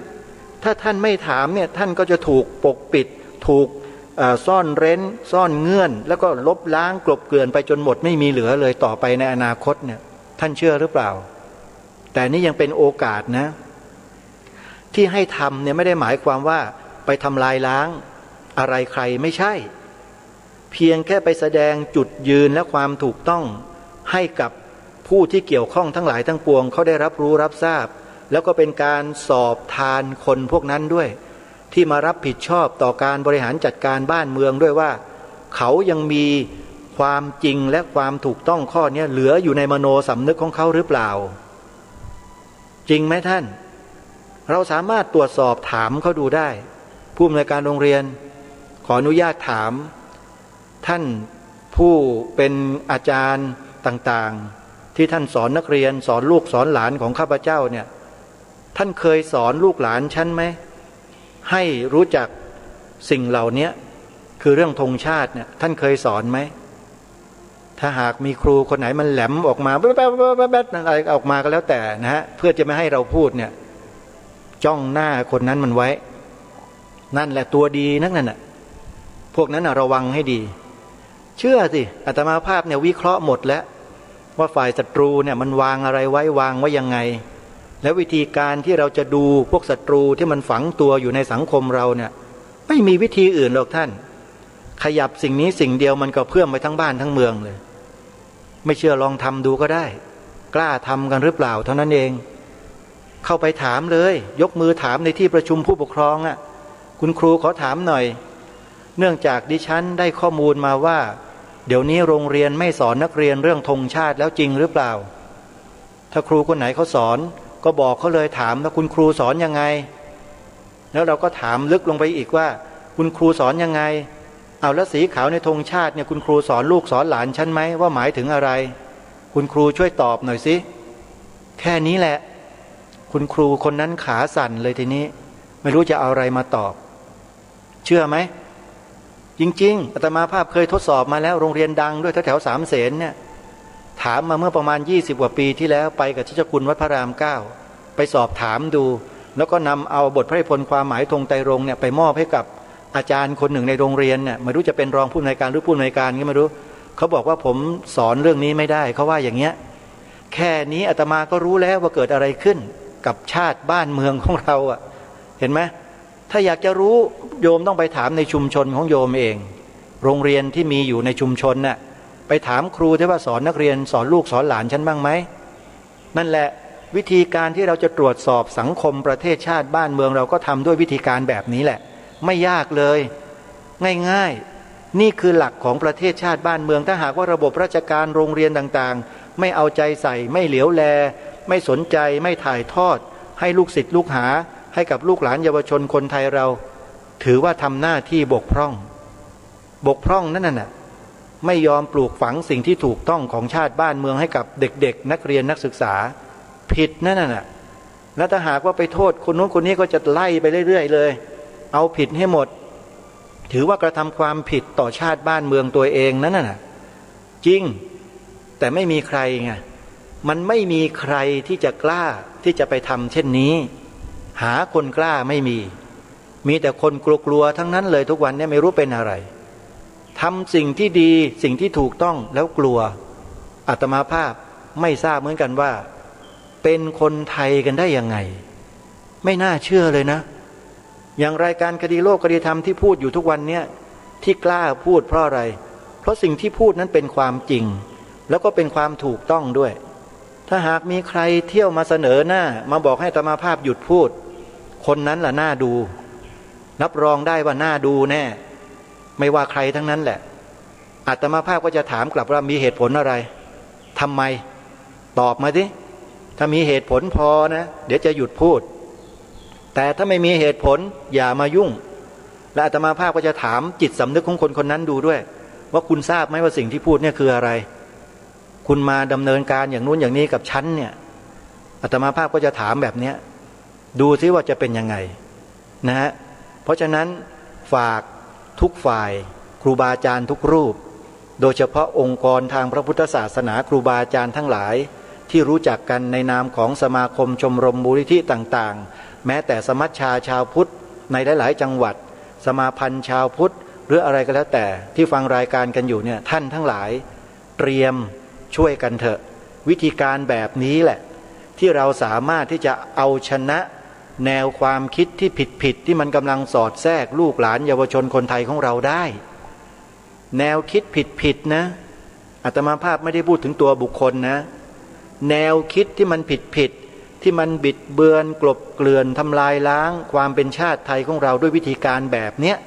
ถ้าท่านไม่ถามเนี่ยท่านก็จะถูกปกปิดถูกซ่อนเร้นซ่อนเงื่อนแล้วก็ลบล้างกลบเกลื่อนไปจนหมดไม่มีเหลือเลยต่อไปในอนาคตเนี่ยท่านเชื่อหรือเปล่าแต่นี่ยังเป็นโอกาสนะที่ให้ทำเนี่ยไม่ได้หมายความว่าไปทำลายล้างอะไรใครไม่ใช่เพียงแค่ไปแสดงจุดยืนและความถูกต้อง ให้กับผู้ที่เกี่ยวข้องทั้งหลายทั้งปวงเขาได้รับรู้รับทราบแล้วก็เป็นการสอบทานคนพวกนั้นด้วยที่มารับผิดชอบต่อการบริหารจัดการบ้านเมืองด้วยว่าเขายังมีความจริงและความถูกต้องข้อนี้เหลืออยู่ในมโนสำนึกของเขาหรือเปล่าจริงไหมท่านเราสามารถตรวจสอบถามเขาดูได้ผู้อำนวยการโรงเรียนขออนุญาตถามท่านผู้เป็นอาจารย์ต่างๆที่ท่านสอนนักเรียนสอนลูกสอนหลานของข้าพเจ้าเนี่ยท่านเคยสอนลูกหลานฉันไหมให้รู้จักสิ่งเหล่านี้คือเรื่องธงชาติเนี่ยท่านเคยสอนไหมถ้าหากมีครูคนไหนมันแหลมออกมาแบ๊ดๆอะไรออกมาก็แล้วแต่นะฮะเพื่อจะไม่ให้เราพูดเนี่ยจ้องหน้าคนนั้นมันไว้นั่นแหละตัวดีนักนั่นน่ะพวกนั้นระวังให้ดีเชื่อสิอาตมาภาพเนี่ยวิเคราะห์หมดแล้วว่าฝ่ายศัตรูเนี่ยมันวางอะไรไว้วางไว้ยังไงแล้ววิธีการที่เราจะดูพวกศัตรูที่มันฝังตัวอยู่ในสังคมเราเนี่ยไม่มีวิธีอื่นหรอกท่านขยับสิ่งนี้สิ่งเดียวมันก็เพื่อมไปทั้งบ้านทั้งเมืองเลยไม่เชื่อลองทำดูก็ได้กล้าทำกันหรือเปล่าเท่านั้นเองเข้าไปถามเลยยกมือถามในที่ประชุมผู้ปกครองอ่ะคุณครูขอถามหน่อยเนื่องจากดิฉันได้ข้อมูลมาว่าเดี๋ยวนี้โรงเรียนไม่สอนนักเรียนเรื่องธงชาติแล้วจริงหรือเปล่าถ้าครูคนไหนเขาสอนก็บอกเขาเลยถามว่าคุณครูสอนยังไงแล้วเราก็ถามลึกลงไปอีกว่าคุณครูสอนยังไงเอาแล้วสีขาวในธงชาติเนี่ยคุณครูสอนลูกสอนหลานฉันไหมว่าหมายถึงอะไรคุณครูช่วยตอบหน่อยสิแค่นี้แหละคุณครูคนนั้นขาสั่นเลยทีนี้ไม่รู้จะเอาอะไรมาตอบเชื่อไหมจริงๆอาตมาภาพเคยทดสอบมาแล้วโรงเรียนดังด้วยแถวๆสามเสนเนี่ยถามมาเมื่อประมาณ20 กว่าปีที่แล้วไปกับเจ้าคุณวัดพระราม9ไปสอบถามดูแล้วก็นำเอาบทพระราชนิพนธ์ความหมายธงไตรรงค์เนี่ยไปมอบให้กับอาจารย์คนหนึ่งในโรงเรียนเนี่ยไม่รู้จะเป็นรองผู้อำนวยการหรือผู้อำนวยการก็ไม่รู้เขาบอกว่าผมสอนเรื่องนี้ไม่ได้เขาว่าอย่างเงี้ยแค่นี้อาตมาก็รู้แล้วว่าเกิดอะไรขึ้นกับชาติบ้านเมืองของเราอ่ะเห็นไหมถ้าอยากจะรู้โยมต้องไปถามในชุมชนของโยมเองโรงเรียนที่มีอยู่ในชุมชนน่ะไปถามครูที่ว่าสอนนักเรียนสอนลูกสอนหลานฉันบ้างไหมนั่นแหละวิธีการที่เราจะตรวจสอบสังคมประเทศชาติบ้านเมืองเราก็ทำด้วยวิธีการแบบนี้แหละไม่ยากเลยง่ายๆนี่คือหลักของประเทศชาติบ้านเมืองถ้าหากว่าระบบราชการโรงเรียนต่างๆไม่เอาใจใส่ไม่เหลียวแลไม่สนใจไม่ถ่ายทอดให้ลูกศิษย์ลูกหาให้กับลูกหลานเยาวชนคนไทยเราถือว่าทำหน้าที่บกพร่องนั่นน่ะไม่ยอมปลูกฝังสิ่งที่ถูกต้องของชาติบ้านเมืองให้กับเด็กๆนักเรียนนักศึกษาผิดนั่นน่ะแล้วถ้าหากว่าไปโทษคนนู้นคนนี้ก็จะไล่ไปเรื่อยๆเลยเอาผิดให้หมดถือว่ากระทำความผิดต่อชาติบ้านเมืองตัวเองนั่นน่ะจริงแต่ไม่มีใครไงมันไม่มีใครที่จะกล้าที่จะไปทำเช่นนี้หาคนกล้าไม่มีแต่คนกลัวๆทั้งนั้นเลยทุกวันนี้ไม่รู้เป็นอะไรทำสิ่งที่ดีสิ่งที่ถูกต้องแล้วกลัวอาตมาภาพไม่ทราบเหมือนกันว่าเป็นคนไทยกันได้ยังไงไม่น่าเชื่อเลยนะอย่างรายการคดีโลกคดีธรรมที่พูดอยู่ทุกวันนี้ที่กล้าพูดเพราะอะไรเพราะสิ่งที่พูดนั้นเป็นความจริงแล้วก็เป็นความถูกต้องด้วยถ้าหากมีใครเที่ยวมาเสนอหน้ามาบอกให้อาตมาภาพหยุดพูดคนนั้นล่ะน่าดูรับรองได้ว่าน่าดูแน่ไม่ว่าใครทั้งนั้นแหละอาตมาภาพก็จะถามกลับว่ามีเหตุผลอะไรทำไมตอบมาสิถ้ามีเหตุผลพอนะเดี๋ยวจะหยุดพูดแต่ถ้าไม่มีเหตุผลอย่ามายุ่งและอาตมาภาพก็จะถามจิตสำนึกของคนคนนั้นดูด้วยว่าคุณทราบไหมว่าสิ่งที่พูดเนี่ยคืออะไรคุณมาดำเนินการอย่างนู้นอย่างนี้กับฉันเนี่ยอาตมาภาพก็จะถามแบบนี้ดูซิว่าจะเป็นยังไงนะฮะเพราะฉะนั้นฝากทุกฝ่ายครูบาอาจารย์ทุกรูปโดยเฉพาะองค์กรทางพระพุทธศาสนาครูบาอาจารย์ทั้งหลายที่รู้จักกันในนามของสมาคมชมรมมูลนิธิต่างๆแม้แต่สมัชชาชาวพุทธในหลายๆจังหวัดสมาพันธ์ชาวพุทธหรืออะไรก็แล้วแต่ที่ฟังรายการกันอยู่เนี่ยท่านทั้งหลายเตรียมช่วยกันเถอะวิธีการแบบนี้แหละที่เราสามารถที่จะเอาชนะแนวความคิดที่ผิดที่มันกำลังสอดแทรกลูกหลานเยาวชนคนไทยของเราได้แนวคิดผิดนะอา อาตมาภาพไม่ได้พูดถึงตัวบุคคลนะแนวคิดที่มันผิดที่มันบิดเบือนกลบเกลื่อนทำลายล้างความเป็นชาติไทยของเราด้วยวิธีการแบบเนี้ย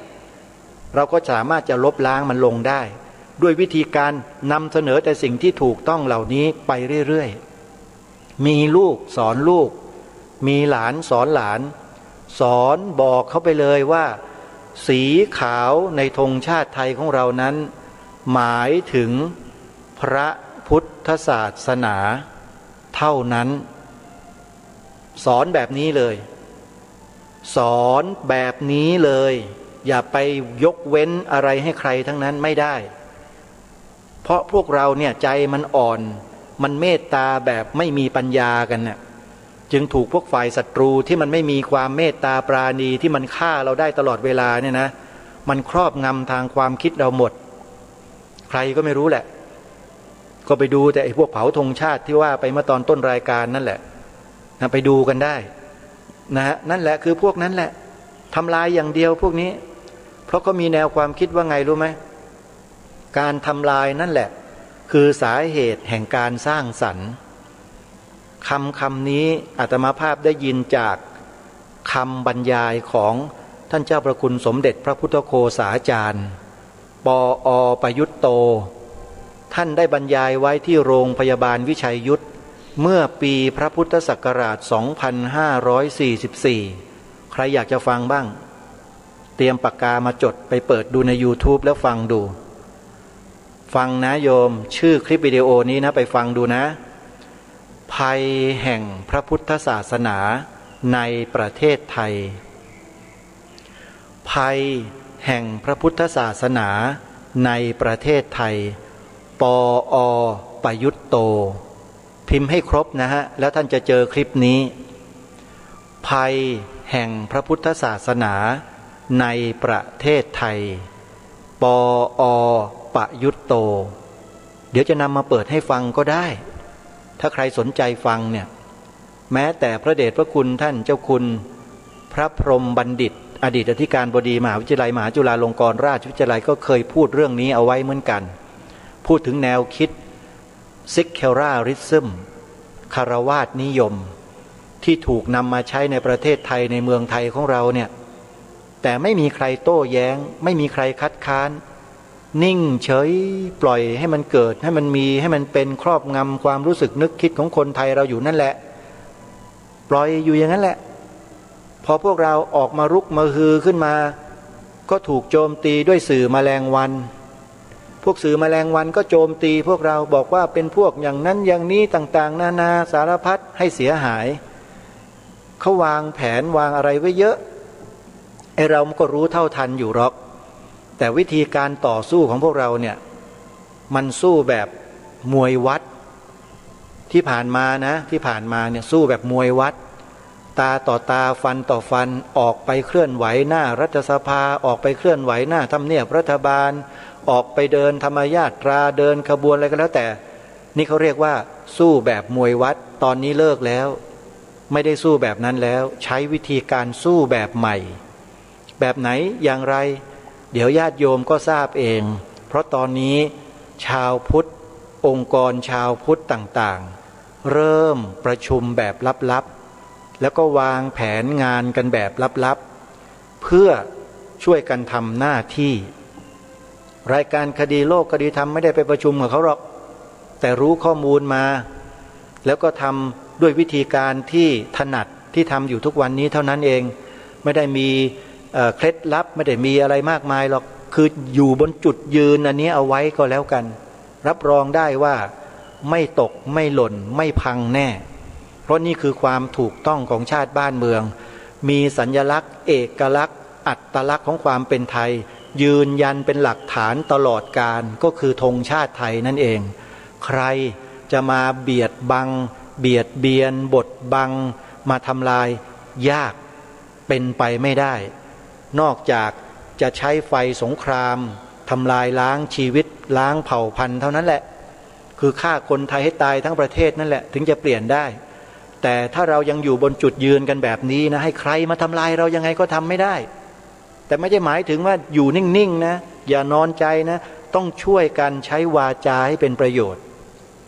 เราก็สามารถจะลบล้างมันลงได้ด้วยวิธีการนำเสนอแต่สิ่งที่ถูกต้องเหล่านี้ไปเรื่อยๆมีลูกสอนลูกมีหลานสอนหลานสอนบอกเขาไปเลยว่าสีขาวในธงชาติไทยของเรานั้นหมายถึงพระพุทธศาสนาเท่านั้นสอนแบบนี้เลยสอนแบบนี้เลยอย่าไปยกเว้นอะไรให้ใครทั้งนั้นไม่ได้เพราะพวกเราเนี่ยใจมันอ่อนมันเมตตาแบบไม่มีปัญญากันเนี่ยจึงถูกพวกฝ่ายศัตรูที่มันไม่มีความเมตตาปราณีที่มันฆ่าเราได้ตลอดเวลาเนี่ยนะมันครอบงำทางความคิดเราหมดใครก็ไม่รู้แหละก็ไปดูแต่ไอ้พวกเผาธงชาติที่ว่าไปเมื่อตอนต้นรายการนั่นแหละนะไปดูกันได้นะฮะนั่นแหละคือพวกนั้นแหละทำลายอย่างเดียวพวกนี้เพราะก็มีแนวความคิดว่าไงรู้ไหมการทำลายนั่นแหละคือสาเหตุแห่งการสร้างสรรค์คำนี้อาตมาภาพได้ยินจากคำบรรยายของท่านเจ้าพระคุณสมเด็จพระพุทธโฆษาจารย์ปอ.ประยุตโตท่านได้บรรยายไว้ที่โรงพยาบาลวิชัยยุทธเมื่อปีพระพุทธศักราช 2544 ใครอยากจะฟังบ้างเตรียมปากกามาจดไปเปิดดูใน YouTube แล้วฟังดูฟังนะโยมชื่อคลิปวิดีโอนี้นะไปฟังดูนะภัยแห่งพระพุทธศาสนาในประเทศไทยภัยแห่งพระพุทธศาสนาในประเทศไทยปอ.ประยุตโตพิมพ์ให้ครบนะฮะแล้วท่านจะเจอคลิปนี้ภัยแห่งพระพุทธศาสนาในประเทศไทยปอ.ประยุตโตเดี๋ยวจะนำมาเปิดให้ฟังก็ได้ถ้าใครสนใจฟังเนี่ยแม้แต่พระเดชพระคุณท่านเจ้าคุณพระพรหมบัณฑิตอดีตอธิการบดีมหาวิทยาลัยมหาจุฬาลงกรณราชวิทยาลัยก็เคยพูดเรื่องนี้เอาไว้เหมือนกันพูดถึงแนวคิดSecularism คารวาสนิยมที่ถูกนำมาใช้ในประเทศไทยในเมืองไทยของเราเนี่ยแต่ไม่มีใครโต้แย้งไม่มีใครคัดค้านนิ่งเฉยปล่อยให้มันเกิดให้มันมีให้มันเป็นครอบงำความรู้สึกนึกคิดของคนไทยเราอยู่นั่นแหละปล่อยอยู่อย่างนั้นแหละพอพวกเราออกมารุกมาฮือขึ้นมาก็ถูกโจมตีด้วยสื่อแมลงวันพวกสื่อแมลงวันก็โจมตีพวกเราบอกว่าเป็นพวกอย่างนั้นอย่างนี้ต่างๆนานาสารพัดให้เสียหายเขาวางแผนวางอะไรไว้เยอะไอเราก็รู้เท่าทันอยู่หรอกแต่วิธีการต่อสู้ของพวกเราเนี่ยมันสู้แบบมวยวัดที่ผ่านมานะที่ผ่านมาเนี่ยสู้แบบมวยวัดตาต่อตาฟันต่อฟันออกไปเคลื่อนไหวหน้ารัฐสภาออกไปเคลื่อนไหวหน้าทำเนียบรัฐบาลออกไปเดินธรรมญาตราเดินขบวนอะไรก็แล้วแต่นี่เขาเรียกว่าสู้แบบมวยวัดตอนนี้เลิกแล้วไม่ได้สู้แบบนั้นแล้วใช้วิธีการสู้แบบใหม่แบบไหนอย่างไรเดี๋ยวญาติโยมก็ทราบเองเพราะตอนนี้ชาวพุทธองค์กรชาวพุทธต่างๆเริ่มประชุมแบบลับๆแล้วก็วางแผนงานกันแบบลับๆเพื่อช่วยกันทำหน้าที่รายการคดีโลกคดีธรรมไม่ได้ไปประชุมกับเขาหรอกแต่รู้ข้อมูลมาแล้วก็ทำด้วยวิธีการที่ถนัดที่ทำอยู่ทุกวันนี้เท่านั้นเองไม่ได้มีเคล็ดลับไม่ได้มีอะไรมากมายหรอกคืออยู่บนจุดยืนอันนี้เอาไว้ก็แล้วกันรับรองได้ว่าไม่ตกไม่หล่นไม่พังแน่เพราะนี่คือความถูกต้องของชาติบ้านเมืองมีสัญลักษณ์เอกลักษณ์อัตลักษณ์ของความเป็นไทยยืนยันเป็นหลักฐานตลอดกาลก็คือธงชาติไทยนั่นเองใครจะมาเบียดบังเบียดเบียนบดบังมาทำลายยากเป็นไปไม่ได้นอกจากจะใช้ไฟสงครามทำลายล้างชีวิตล้างเผ่าพันธุ์เท่านั้นแหละคือฆ่าคนไทยให้ตายทั้งประเทศนั่นแหละถึงจะเปลี่ยนได้แต่ถ้าเรายังอยู่บนจุดยืนกันแบบนี้นะให้ใครมาทำลายเรายังไงก็ทำไม่ได้แต่ไม่ได้หมายถึงว่าอยู่นิ่งๆนะอย่านอนใจนะ ต้องช่วยกันใช้วาจาให้เป็นประโยชน์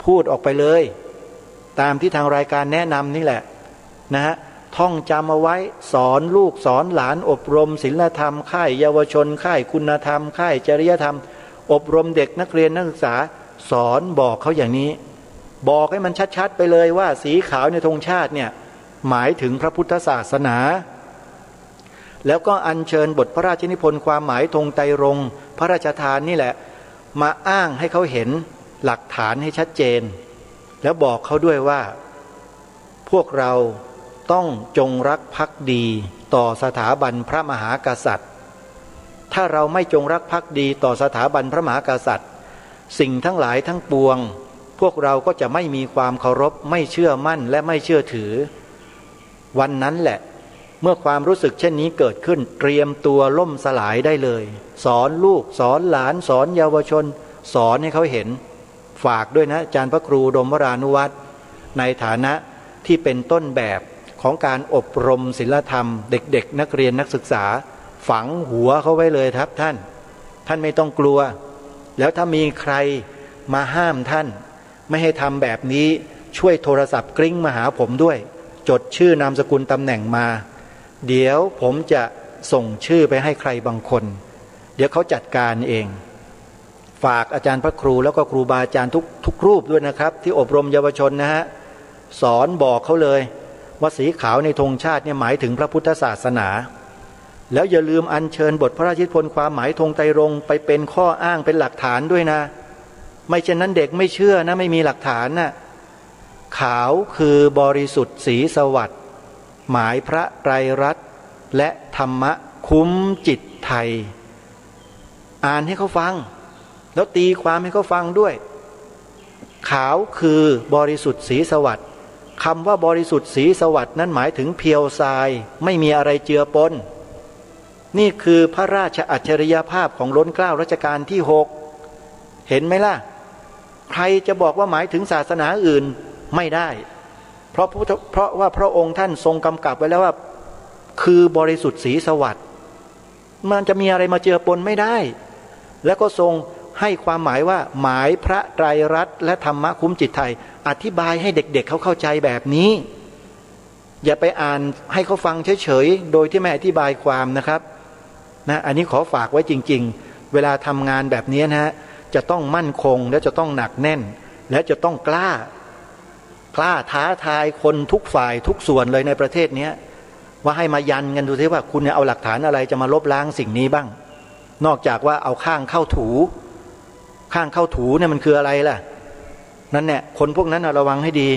พูดออกไปเลยตามที่ทางรายการแนะนำนี่แหละนะฮะท่องจำเอาไว้สอนลูกสอนหลานอบรมศีลธรรมค่ายเยาวชนค่ายคุณธรรมค่ายจริยธรรมอบรมเด็กนักเรียนนักศึกษาสอนบอกเขาอย่างนี้บอกให้มันชัดๆไปเลยว่าสีขาวในธงชาติเนี่ยหมายถึงพระพุทธศาสนาแล้วก็อัญเชิญบทพระราชนิพนธ์ความหมายธงไตรรงค์พระราชทานนี่แหละมาอ้างให้เขาเห็นหลักฐานให้ชัดเจนแล้วบอกเขาด้วยว่าพวกเราต้องจงรักภักดีต่อสถาบันพระมหากษัตริย์ถ้าเราไม่จงรักภักดีต่อสถาบันพระมหากษัตริย์สิ่งทั้งหลายทั้งปวงพวกเราก็จะไม่มีความเคารพไม่เชื่อมั่นและไม่เชื่อถือวันนั้นแหละเมื่อความรู้สึกเช่นนี้เกิดขึ้นเตรียมตัวล่มสลายได้เลยสอนลูกสอนหลานสอนเยาวชนสอนให้เขาเห็นฝากด้วยนะอาจารย์พระครูดมวรานุวัฒน์ในฐานะที่เป็นต้นแบบของการอบรมศีลธรรมเด็กๆนักเรียนนักศึกษาฝังหัวเขาไว้เลยครับท่านไม่ต้องกลัวแล้วถ้ามีใครมาห้ามท่านไม่ให้ทำแบบนี้ช่วยโทรศัพท์กริ้งมาหาผมด้วยจดชื่อนามสกุลตำแหน่งมาเดี๋ยวผมจะส่งชื่อไปให้ใครบางคนเดี๋ยวเขาจัดการเองฝากอาจารย์พระครูแล้วก็ครูบาอาจารย์ทุกรูปด้วยนะครับที่อบรมเยาวชนนะฮะสอนบอกเขาเลยว่าสีขาวในธงชาติเนี่ยหมายถึงพระพุทธศาสนาแล้วอย่าลืมอัญเชิญบทพระราชนิพนธ์ความหมายธงไตรรงค์ไปเป็นข้ออ้างเป็นหลักฐานด้วยนะไม่เช่นนั้นเด็กไม่เชื่อนะไม่มีหลักฐานนะขาวคือบริสุทธิ์ศรีสวัสดิ์หมายพระไตรรัตน์และธรรมะคุ้มจิตไทยอ่านให้เขาฟังแล้วตีความให้เขาฟังด้วยขาวคือบริสุทธิ์ศรีสวัสดิ์คำว่าบริสุทธิ์ศรีสวัสดิ์นั้นหมายถึงเพียวทรายไม่มีอะไรเจือปนนี่คือพระราชอัจฉริยภาพของล้นเกล้ารัชกาลที่6เห็นไหมล่ะใครจะบอกว่าหมายถึงศาสนาอื่นไม่ได้เพราะว่าพระองค์ท่านทรงกำกับไว้แล้วว่าคือบริสุทธิ์ศรีสวัสดิ์มันจะมีอะไรมาเจือปนไม่ได้แล้วก็ทรงให้ความหมายว่าหมายพระไตรรัตน์และธรรมะคุ้มจิตไทยอธิบายให้เด็กๆเขาเข้าใจแบบนี้อย่าไปอ่านให้เขาฟังเฉยๆโดยที่ไม่อธิบายความนะครับนะอันนี้ขอฝากไว้จริงๆเวลาทำงานแบบนี้นะฮะจะต้องมั่นคงและจะต้องหนักแน่นและจะต้องกล้าท้าทายคนทุกฝ่ายทุกส่วนเลยในประเทศนี้ว่าให้มายันกันดูซิว่าคุณเอาหลักฐานอะไรจะมาลบล้างสิ่งนี้บ้างนอกจากว่าเอาข้างเข้าถูเนี่ยมันคืออะไรล่ะนั่นแหละคนพวกนั้นระวังให้ดี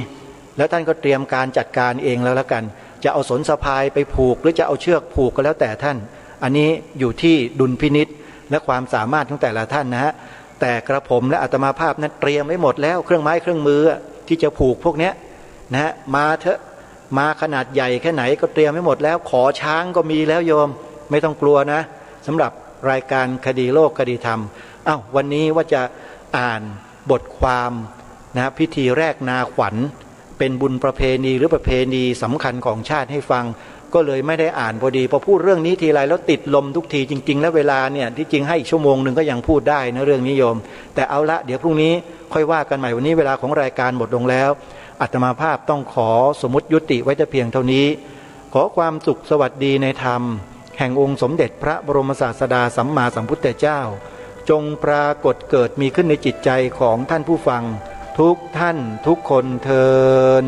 แล้วท่านก็เตรียมการจัดการเองแล้วกันจะเอาสนสะพายไปผูกหรือจะเอาเชือกผูกก็แล้วแต่ท่านอันนี้อยู่ที่ดุลพินิจและความสามารถของแต่ละท่านนะฮะแต่กระผมและอาตมาภาพนั้นเตรียมไว้หมดแล้วเครื่องไม้เครื่องมือที่จะผูกพวกนี้นะฮะมาเถอะมาขนาดใหญ่แค่ไหนก็เตรียมไว้หมดแล้วขอช้างก็มีแล้วโยมไม่ต้องกลัวนะสำหรับรายการคดีโลกคดีธรรมวันนี้ว่าจะอ่านบทความนะพิธีแรกนาขวัญเป็นบุญประเพณีหรือประเพณีสำคัญของชาติให้ฟังก็เลยไม่ได้อ่านพอดีพอพูดเรื่องนี้ทีไรแล้วติดลมทุกทีจริงๆแล้วเวลาเนี่ยที่จริงให้อีกชั่วโมงนึงก็ยังพูดได้นะเรื่องนี้โยมแต่เอาละเดี๋ยวพรุ่งนี้ค่อยว่ากันใหม่วันนี้เวลาของรายการหมดลงแล้วอาตมาภาพต้องขอสมมุติยุติไว้แต่เพียงเท่านี้ขอความสุขสวัสดีในธรรมแห่งองค์สมเด็จพระบรมศาสดาสัมมาสัมพุทธเจ้าจงปรากฏเกิดมีขึ้นในจิตใจของท่านผู้ฟังทุกท่านทุกคนเทอญ